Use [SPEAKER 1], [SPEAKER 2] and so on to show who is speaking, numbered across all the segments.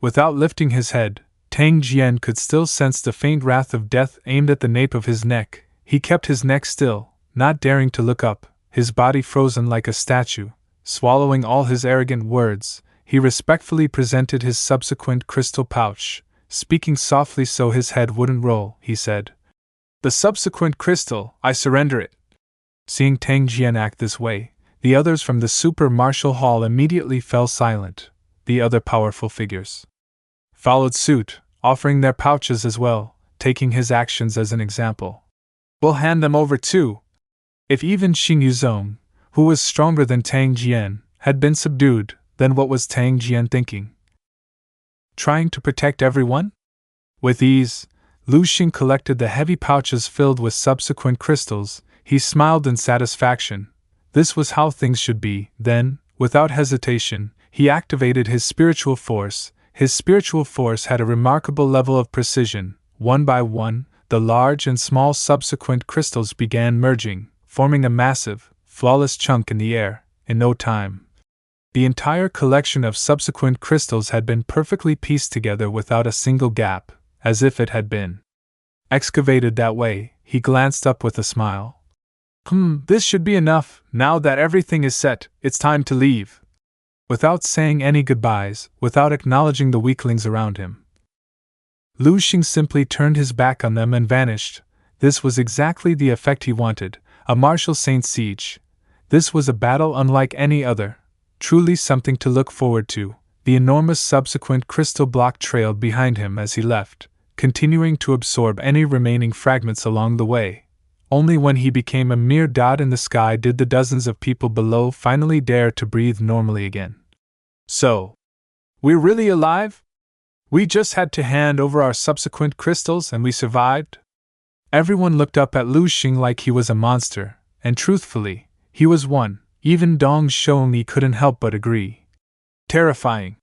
[SPEAKER 1] Without lifting his head, Tang Jian could still sense the faint wrath of death aimed at the nape of his neck. He kept his neck still, not daring to look up, his body frozen like a statue. Swallowing all his arrogant words, he respectfully presented his subsequent crystal pouch. Speaking softly so his head wouldn't roll, he said, "The subsequent crystal, I surrender it." Seeing Tang Jian act this way, the others from the super martial hall immediately fell silent. The other powerful figures followed suit, offering their pouches as well, taking his actions as an example. "We'll hand them over too." If even Shing Yuzong, who was stronger than Tang Jian, had been subdued, then what was Tang Jian thinking? Trying to protect everyone? With ease, Lu Xing collected the heavy pouches filled with subsequent crystals. He smiled in satisfaction. This was how things should be. Then, without hesitation, he activated his spiritual force. His spiritual force had a remarkable level of precision. One by one, the large and small subsequent crystals began merging, forming a massive, flawless chunk in the air. In no time, the entire collection of subsequent crystals had been perfectly pieced together without a single gap, as if it had been excavated that way. He glanced up with a smile. This should be enough. Now that everything is set, it's time to leave." Without saying any goodbyes, without acknowledging the weaklings around him, Lu Xing simply turned his back on them and vanished. This was exactly the effect he wanted, a martial saint siege. This was a battle unlike any other, truly something to look forward to. The enormous subsequent crystal block trailed behind him as he left, continuing to absorb any remaining fragments along the way. Only when he became a mere dot in the sky did the dozens of people below finally dare to breathe normally again. "So, we're really alive? We just had to hand over our subsequent crystals and we survived?" Everyone looked up at Lu Xing like he was a monster, and truthfully, he was one. Even Dong Shouyi couldn't help but agree. Terrifying.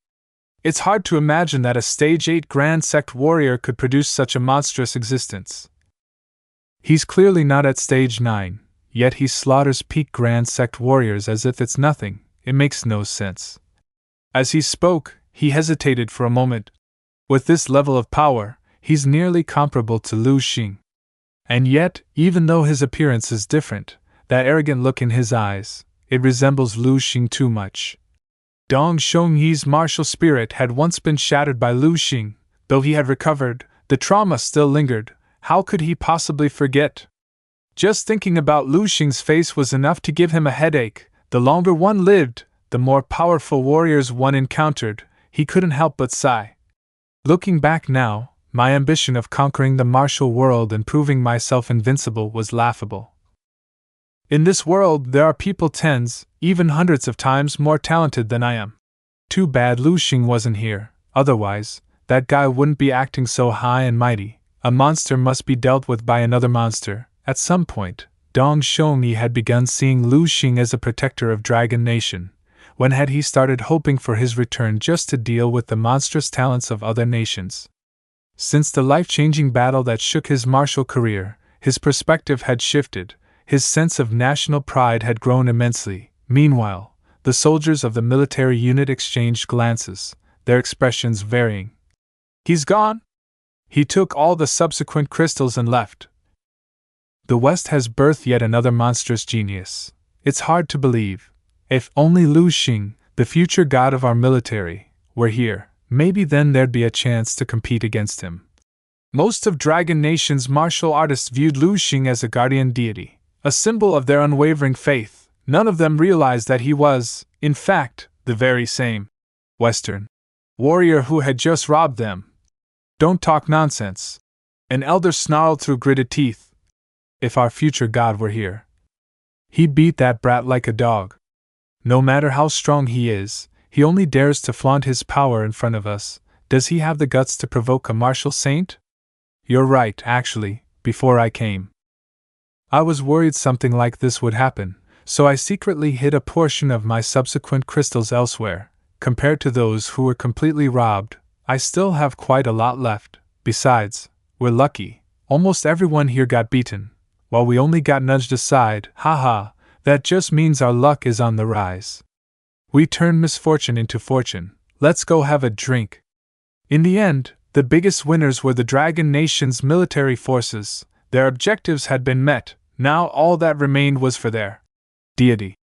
[SPEAKER 1] It's hard to imagine that a Stage 8 Grand Sect warrior could produce such a monstrous existence. He's clearly not at Stage 9, yet he slaughters peak Grand Sect warriors as if it's nothing. It makes no sense. As he spoke, he hesitated for a moment. With this level of power, he's nearly comparable to Lu Xing. And yet, even though his appearance is different, that arrogant look in his eyes, it resembles Lu Xing too much. Dong Shouyi's martial spirit had once been shattered by Lu Xing. Though he had recovered, the trauma still lingered. How could he possibly forget? Just thinking about Lu Xing's face was enough to give him a headache. The longer one lived, the more powerful warriors one encountered. He couldn't help but sigh. Looking back now, my ambition of conquering the martial world and proving myself invincible was laughable. In this world there are people tens, even hundreds of times more talented than I am. Too bad Lu Xing wasn't here, otherwise, that guy wouldn't be acting so high and mighty. A monster must be dealt with by another monster. At some point, Dong Shouyi had begun seeing Lu Xing as a protector of Dragon Nation. When had he started hoping for his return just to deal with the monstrous talents of other nations? Since the life-changing battle that shook his martial career, his perspective had shifted. His sense of national pride had grown immensely. Meanwhile, the soldiers of the military unit exchanged glances, their expressions varying. "He's gone?" He took all the subsequent crystals and left. The West has birthed yet another monstrous genius. It's hard to believe. If only Lu Xing, the future god of our military, were here, maybe then there'd be a chance to compete against him. Most of Dragon Nation's martial artists viewed Lu Xing as a guardian deity, a symbol of their unwavering faith. None of them realized that he was, in fact, the very same Western warrior who had just robbed them. "Don't talk nonsense," an elder snarled through gritted teeth. "If our future god were here, he'd beat that brat like a dog. No matter how strong he is, he only dares to flaunt his power in front of us. Does he have the guts to provoke a martial saint?" "You're right, actually, before I came, I was worried something like this would happen, so I secretly hid a portion of my subsequent crystals elsewhere. Compared to those who were completely robbed, I still have quite a lot left. Besides, we're lucky. Almost everyone here got beaten, while we only got nudged aside. Haha, that just means our luck is on the rise. We turned misfortune into fortune. Let's go have a drink." In the end, the biggest winners were the Dragon Nation's military forces. Their objectives had been met, now all that remained was for their deity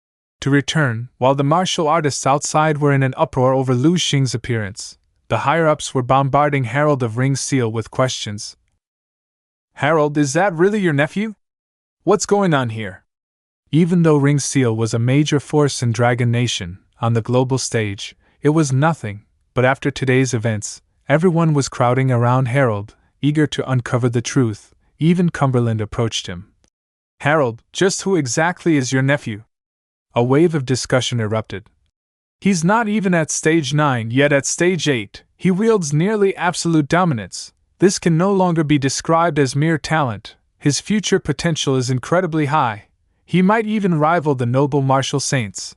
[SPEAKER 1] to return. While the martial artists outside were in an uproar over Lu Xing's appearance, the higher-ups were bombarding Harold of Ring Seal with questions. "Harold, is that really your nephew? What's going on here?" Even though Ring Seal was a major force in Dragon Nation, on the global stage, it was nothing, but after today's events, everyone was crowding around Harold, eager to uncover the truth. Even Cumberland approached him. "Harold, just who exactly is your nephew?" A wave of discussion erupted. "He's not even at stage 9, yet at stage 8, he wields nearly absolute dominance. This can no longer be described as mere talent. His future potential is incredibly high. He might even rival the noble martial saints."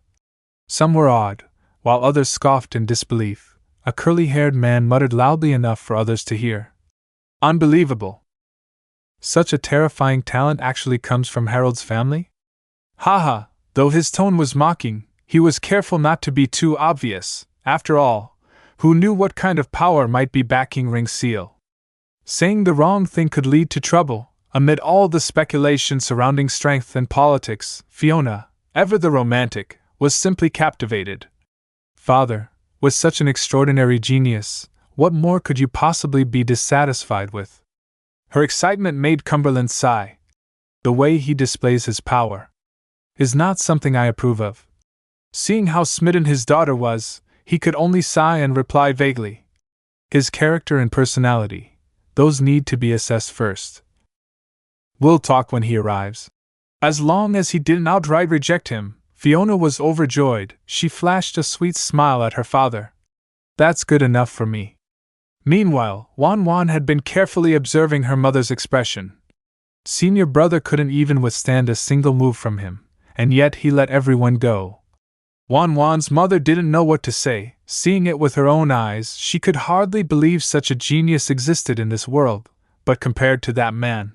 [SPEAKER 1] Some were awed, while others scoffed in disbelief. A curly-haired man muttered loudly enough for others to hear. "Unbelievable! Such a terrifying talent actually comes from Harold's family?" Haha, though his tone was mocking, he was careful not to be too obvious. After all, who knew what kind of power might be backing Ring Seal? Saying the wrong thing could lead to trouble. Amid all the speculation surrounding strength and politics, Fiona, ever the romantic, was simply captivated. "Father, with such an extraordinary genius, what more could you possibly be dissatisfied with?" Her excitement made Cumberland sigh. "The way he displays his power is not something I approve of." Seeing how smitten his daughter was, he could only sigh and reply vaguely. "His character and personality, those need to be assessed first. We'll talk when he arrives." As long as he didn't outright reject him, Fiona was overjoyed. She flashed a sweet smile at her father. "That's good enough for me." Meanwhile, Wan Wan had been carefully observing her mother's expression. Senior brother couldn't even withstand a single move from him, and yet he let everyone go. Wan Wan's mother didn't know what to say. Seeing it with her own eyes, she could hardly believe such a genius existed in this world, but compared to that man.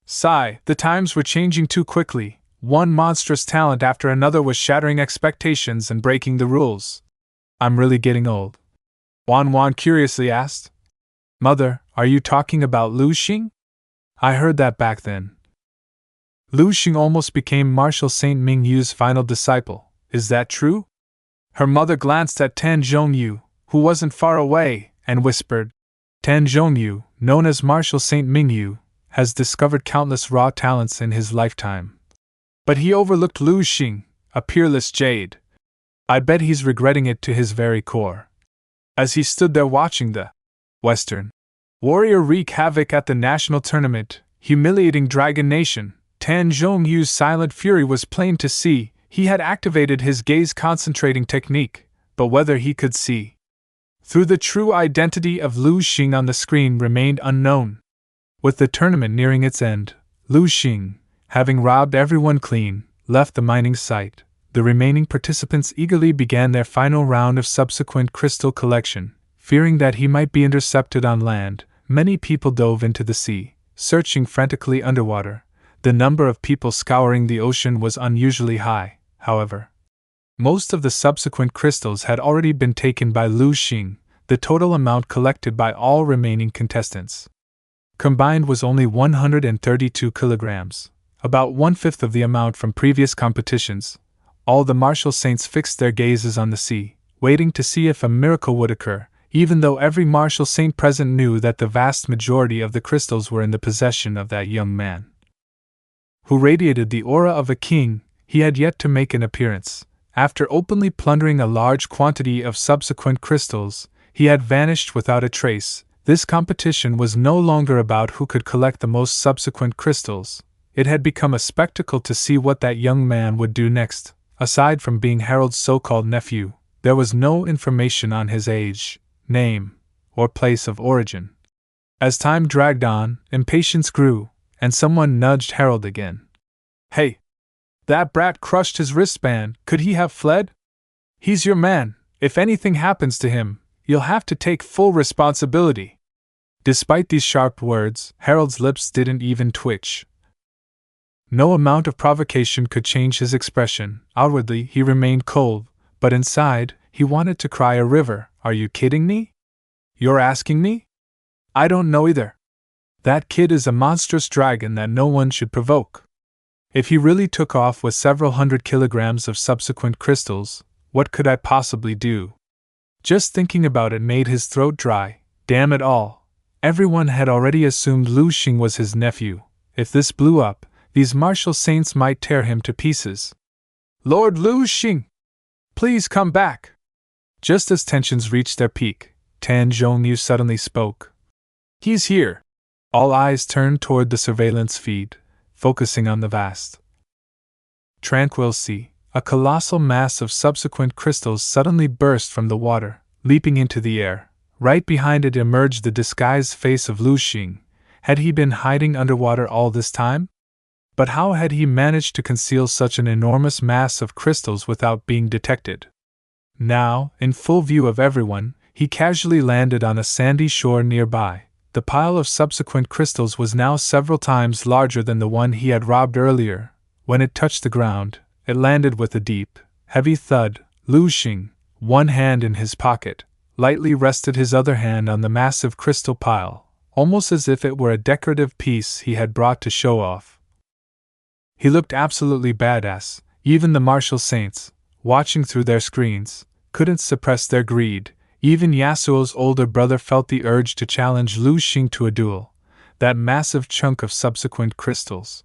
[SPEAKER 1] Sigh, the times were changing too quickly. One monstrous talent after another was shattering expectations and breaking the rules. "I'm really getting old?" Wan Wan curiously asked. "Mother, are you talking about Lu Xing? I heard that back then. Lu Xing almost became Marshal Saint Ming Yu's final disciple. Is that true?" Her mother glanced at Tan Zhongyu, who wasn't far away, and whispered, "Tan Zhongyu, known as Marshal Saint Ming Yu, has discovered countless raw talents in his lifetime. But he overlooked Lu Xing, a peerless jade. I bet he's regretting it to his very core." As he stood there watching the Western warrior wreak havoc at the national tournament, humiliating Dragon Nation, Tan Zhongyu's silent fury was plain to see. He had activated his gaze-concentrating technique, but whether he could see through the true identity of Lu Xing on the screen remained unknown. With the tournament nearing its end, Lu Xing, having robbed everyone clean, left the mining site. The remaining participants eagerly began their final round of subsequent crystal collection. Fearing that he might be intercepted on land, many people dove into the sea, searching frantically underwater. The number of people scouring the ocean was unusually high, however. Most of the subsequent crystals had already been taken by Lu Xing, the total amount collected by all remaining contestants combined was only 132 kilograms, about one-fifth of the amount from previous competitions. All the martial saints fixed their gazes on the sea, waiting to see if a miracle would occur, even though every martial saint present knew that the vast majority of the crystals were in the possession of that young man, who radiated the aura of a king. He had yet to make an appearance. After openly plundering a large quantity of subsequent crystals, he had vanished without a trace. This competition was no longer about who could collect the most subsequent crystals. It had become a spectacle to see what that young man would do next. Aside from being Harold's so-called nephew, there was no information on his age, name, or place of origin. As time dragged on, impatience grew, and someone nudged Harold again. "Hey! That brat crushed his wristband. Could he have fled? He's your man. If anything happens to him, you'll have to take full responsibility." Despite these sharp words, Harold's lips didn't even twitch. No amount of provocation could change his expression. Outwardly, he remained cold, but inside, he wanted to cry a river. "Are you kidding me? You're asking me? I don't know either. That kid is a monstrous dragon that no one should provoke. If he really took off with several hundred kilograms of subsequent crystals, what could I possibly do? Just thinking about it made his throat dry. Damn it all. Everyone had already assumed Lu Xing was his nephew. If this blew up, these martial saints might tear him to pieces. Lord Lu Xing! Please come back! Just as tensions reached their peak, Tan Zhongyu suddenly spoke. He's here! All eyes turned toward the surveillance feed, focusing on the vast, tranquil sea. A colossal mass of subsequent crystals suddenly burst from the water, leaping into the air. Right behind it emerged the disguised face of Lu Xing. Had he been hiding underwater all this time? But how had he managed to conceal such an enormous mass of crystals without being detected? Now, in full view of everyone, he casually landed on a sandy shore nearby. The pile of subsequent crystals was now several times larger than the one he had robbed earlier. When it touched the ground, it landed with a deep, heavy thud. Lu Xing, one hand in his pocket, lightly rested his other hand on the massive crystal pile, almost as if it were a decorative piece he had brought to show off. He looked absolutely badass. Even the martial saints, watching through their screens, couldn't suppress their greed. Even Yasuo's older brother felt the urge to challenge Lu Xing to a duel. That massive chunk of subsequent crystals.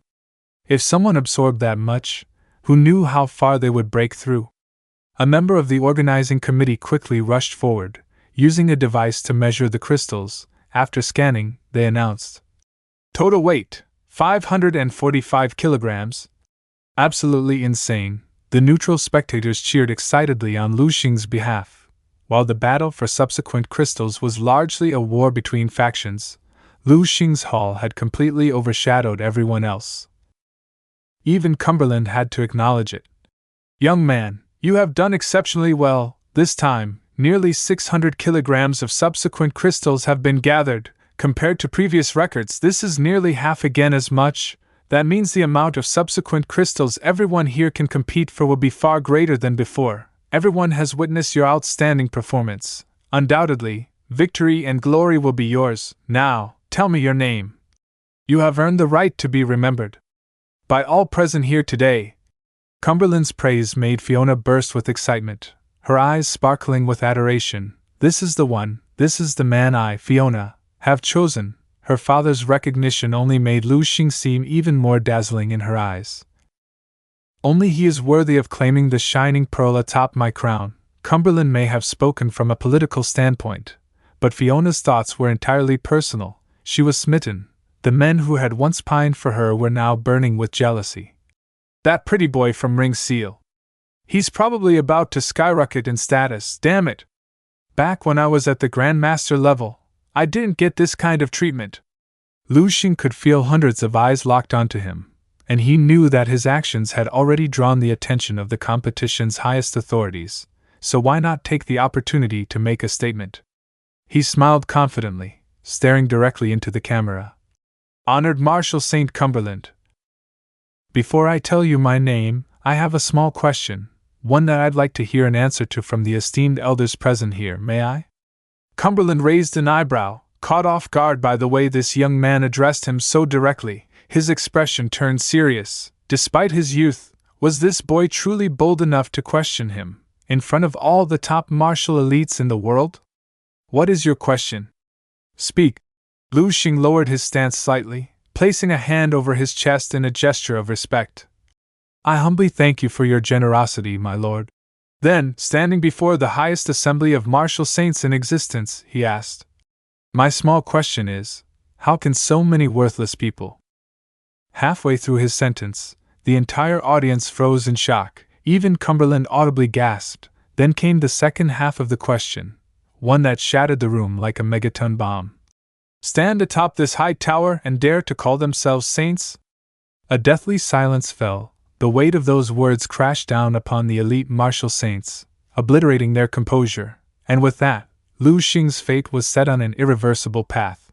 [SPEAKER 1] If someone absorbed that much, who knew how far they would break through? A member of the organizing committee quickly rushed forward, using a device to measure the crystals. After scanning, they announced, total weight, 545 kilograms. Absolutely insane. The neutral spectators cheered excitedly on Lu Xing's behalf. While the battle for subsequent crystals was largely a war between factions, Lu Xing's haul had completely overshadowed everyone else. Even Cumberland had to acknowledge it. Young man, you have done exceptionally well. This time, nearly 600 kilograms of subsequent crystals have been gathered. Compared to previous records, this is nearly half again as much. That means the amount of subsequent crystals everyone here can compete for will be far greater than before. Everyone has witnessed your outstanding performance. Undoubtedly, victory and glory will be yours. Now, tell me your name. You have earned the right to be remembered by all present here today. Cumberland's praise made Fiona burst with excitement, her eyes sparkling with adoration. This is the one, this is the man I, Fiona, have chosen. Her father's recognition only made Lu Xing seem even more dazzling in her eyes. Only he is worthy of claiming the shining pearl atop my crown. Cumberland may have spoken from a political standpoint, but Fiona's thoughts were entirely personal. She was smitten. The men who had once pined for her were now burning with jealousy. That pretty boy from Ring Seal. He's probably about to skyrocket in status, damn it. Back when I was at the Grandmaster level, I didn't get this kind of treatment. Lu Xing could feel hundreds of eyes locked onto him, and he knew that his actions had already drawn the attention of the competition's highest authorities, so why not take the opportunity to make a statement? He smiled confidently, staring directly into the camera. Honored Marshal St. Cumberland. Before I tell you my name, I have a small question, one that I'd like to hear an answer to from the esteemed elders present here, may I? Cumberland raised an eyebrow, caught off guard by the way this young man addressed him so directly. His expression turned serious. Despite his youth, was this boy truly bold enough to question him, in front of all the top martial elites in the world? What is your question? Speak. Lu Xing lowered his stance slightly, placing a hand over his chest in a gesture of respect. I humbly thank you for your generosity, my lord. Then, standing before the highest assembly of martial saints in existence, he asked, my small question is, how can so many worthless people? Halfway through his sentence, the entire audience froze in shock. Even Cumberland audibly gasped. Then came the second half of the question, one that shattered the room like a megaton bomb. Stand atop this high tower and dare to call themselves saints? A deathly silence fell. The weight of those words crashed down upon the elite martial saints, obliterating their composure, and with that, Lu Xing's fate was set on an irreversible path.